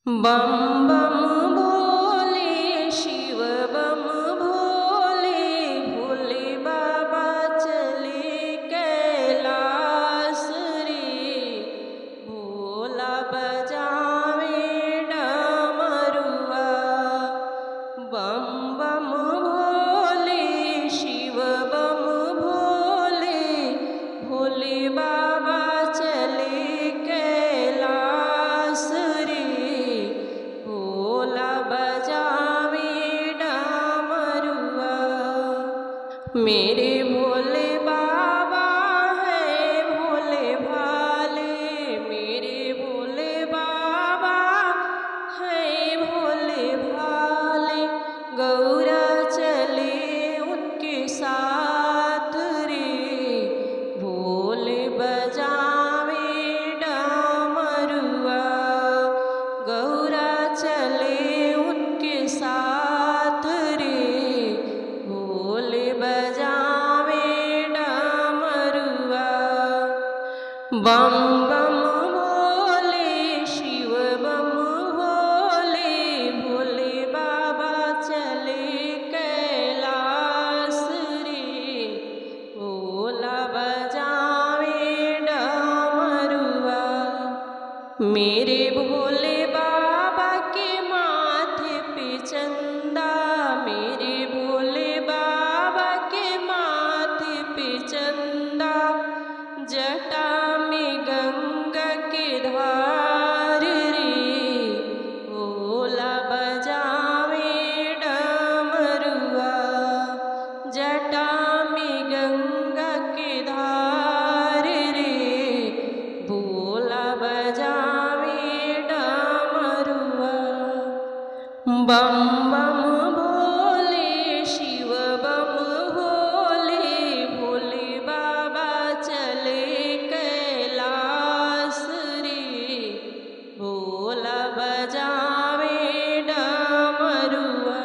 बम बम भोले शिव बम भोले, भोले बाबा चले कैलाश रे। भोला बजावे डमरुआ, बम बम भोले शिव बम भोले, भोले बाबा चले कैलाश रे। भोला बजावे डमरुआ, मेरे भोले बाबा है भोले भाले, मेरे भोले बाबा है भोले भाले। गौरा चले उनके साथ रे, भोले बजावे डमरुआ। गौरा चले उनके साथ रे, भोले बजावे डमरुआ। बम बम भोले शिव बम भोले, भोले बाबा चले कैलाश रे। भोला बजावे डमरुआ, मेरे भोले बाबा के माथे पे चंदा, मेरे भोले बाबा के माथे पे चंदा। जटा में गंगा के धार रे, भोला बजावे डमरुआ। जटा में गंगा के धार रे, भोला बजावे डमरुआ। बम बम भोले शिव बम भोले, भोले बाबा चले कैलाश रे। भोला बजावे डमरुआ,